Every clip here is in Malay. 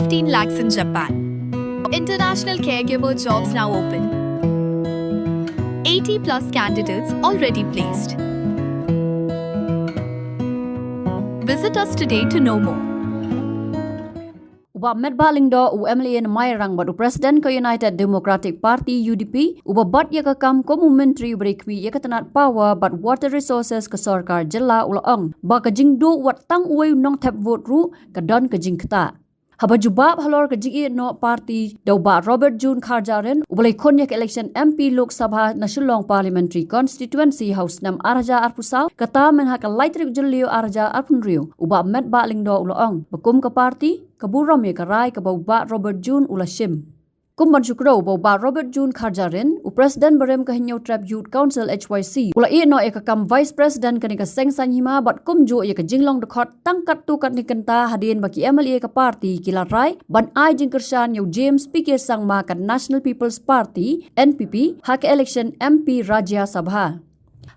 15 lakhs in Japan. International caregiver jobs now open. 80 plus candidates already placed. Visit us today to know more. Uba met baling do UMLA mai rang badu President ko United Democratic Party UDP uba bat ya kam ko menteri berikmi ya katanat power but water resources ke sarkar jilla ulaong ba ka jingdo wat tang uai nong tap vote ru ka don ka jing kata haba jubab halor ka jigi no party do ba Robert June Kharjaren ubalai kon yak election MP Lok Sabha National Parliamentary Constituency House nam Arja Arpusau kata men hak lightrik julio Arja Arpunrio uba met baling do ulaong bakum ka party kaburam ya karai ka bauba Robert June ulashim. Kumban syukro bauba Robert June Kharjaren u President barem ka hinyo Trap Youth Council HYC ula i no e ka kam Vice President ka ni ka seng sanhima bat kumjo ya ka jinglong dekhot tangkat tu kat ni kenta hadin baki MLA ka party kilarai ban ai jingkersan yo James Pikir Sangma ka National People's Party NPP hak election MP Rajya Sabha.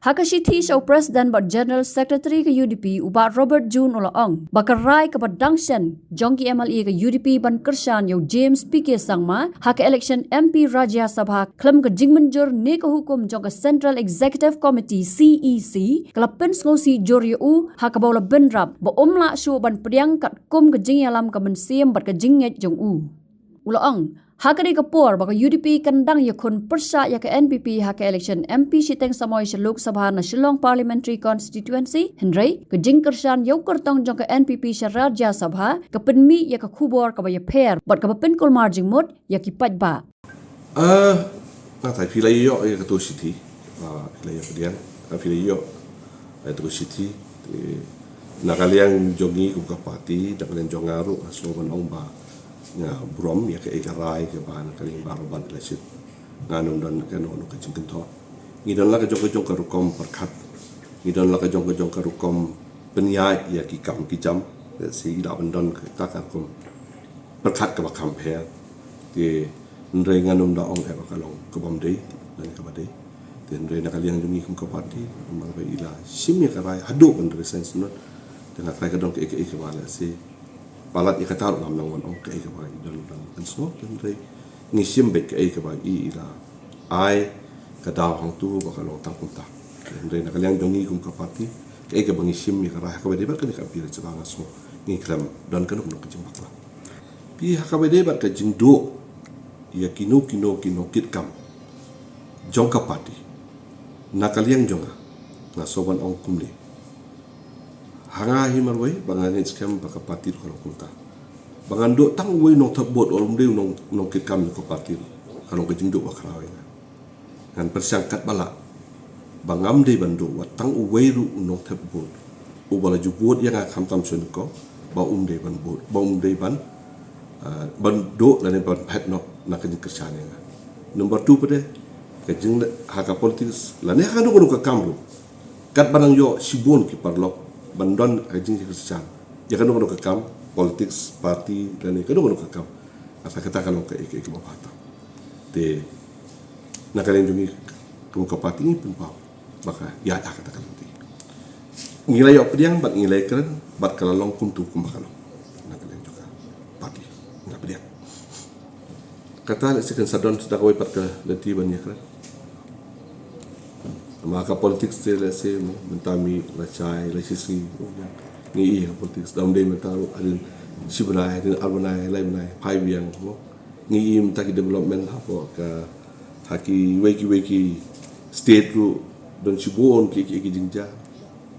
Hakashithi show President but General Secretary ke UDP uba Robert June ulaong bakarai ke Dangshan jongki MLA ke UDP ban kersan yo James Pikir Sangma hak election MP Rajya Sabha klem ke jingmenjur ne ke hukum jong ke Central Executive Committee CEC kelapin ngosi jor u hak baula benrap ba omla show ban priang kat kum ke jing alam ke mensiem bat ke jinget jong u ulaong hakari kapur baka UDP kandang yakun persa ya ke NPP hak election MP siteng samoy sa Lok Sabha na Shillong Parliamentary Constituency Henry ke jingkersan yau kertong jong ke NPP sa Rajya Sabha ke penmi ya ke khubor ke baya pair bat ke pen kul marjing mut ya ki pajba tai pilai yo ya ketua city pilai yo kedian pilai yo ketua city nakaliang jongi ku kapati nakaliang jongaru slogan ongba nga brom ya ke ekarai ke ban kaling baru ban lesit nganum dan kanu ke jingken tho ngidon la ke jong ke rukom perkat ngidon la ke jong ke rukom penyai ya ki kam ki jam si da bandon ke ka kom perkat ke bakam phe ti ndre nganum da ong e bakalong ke bom dei dan ke badai ten ndre nakaliang jungi kum ke parti mar ba ila sim ya karai hadu ban resens not dengan kai ke dong ke bala si balat ya kata ngam nang wan ok ke ba dan so dan rei ngisim bet ke ba ila ai ka daw hang tu ba ka long tang kunta dan rei nak liang jongi kum ka parti ke ba ngisim ya ka ka ba debat ka ka pir cebang so ngi kram dan ka nok jing bakla pi ha ka ba debat ka jing do ya kino kit kam jong ka parti nak liang jonga na so ban ong kumle hanga himarway bangan skam baka parti kalau kunta bangan do tang way nong tabot olum de nong kikam ko parti kalau ke jingdo bakrawe kan persangkat bala bangam de bando watang way ru nong tabot u bala jubot yang akam tam sun ko ba de ban bot ba de ban do la ne ban pet no na ke kersane nomor 2 pade ke jing haka politis la ne kan ko kamru kat banang yo sibon ki parlok bandon ajing kerjaan ya kan ono kekam politics party dan kan ono kekam apa kata kalau ke bapata te nakalen jungi kum ke party ni pun pau maka ya tak kata kalau ti ngilai op diang bat ngilai keren bat kalalong kuntu kum bakalo nakalen juga party ngap dia kata sekan sadon sudah kawai pat ke leti banyak keren maka politik style se mentami lacai lasisi ni politik dalam day mentaru adin sibnai adin albunai lainai pai biang ni mentaki development apa ke haki weki state ru don sibon ki jingja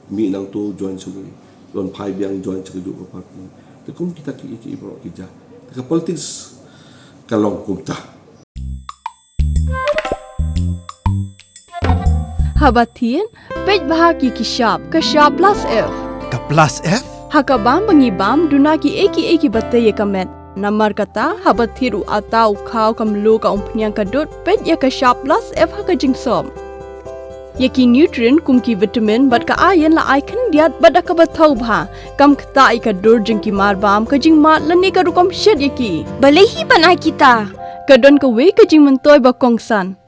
mi nang tu join sebagai don pai biang join sebagai juga partner tekum kita ki bro kija ke politik kalau kumta Habatin, pej bahagi kishab plus F. Ka plus F? Hakabam bangibam dunaki eki batay kamet. Namar kata habatiru atau kau kamlu ka umpnyang kadut pej ya kishab plus F haka jingsom. Yaki nutrient kumki vitamin bat ka ayan la icon diat bat ka batau bha. Kam kata ika dur jingki marbam ka jing mat lani ka rukom shed yaki. Balehi banai kita. Kadon ka we ka jing mentoy ba kongsan.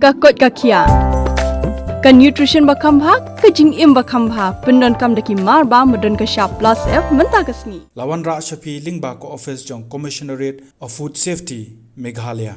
Kakot ka kia. ka nutrition bakam bha ka jing im bakam bha pendon kam daki mar ba modon ka sharp plus f menta kasni Lawan Ra Shafi Lingba ko office jong Commissionerate of Food Safety Meghalaya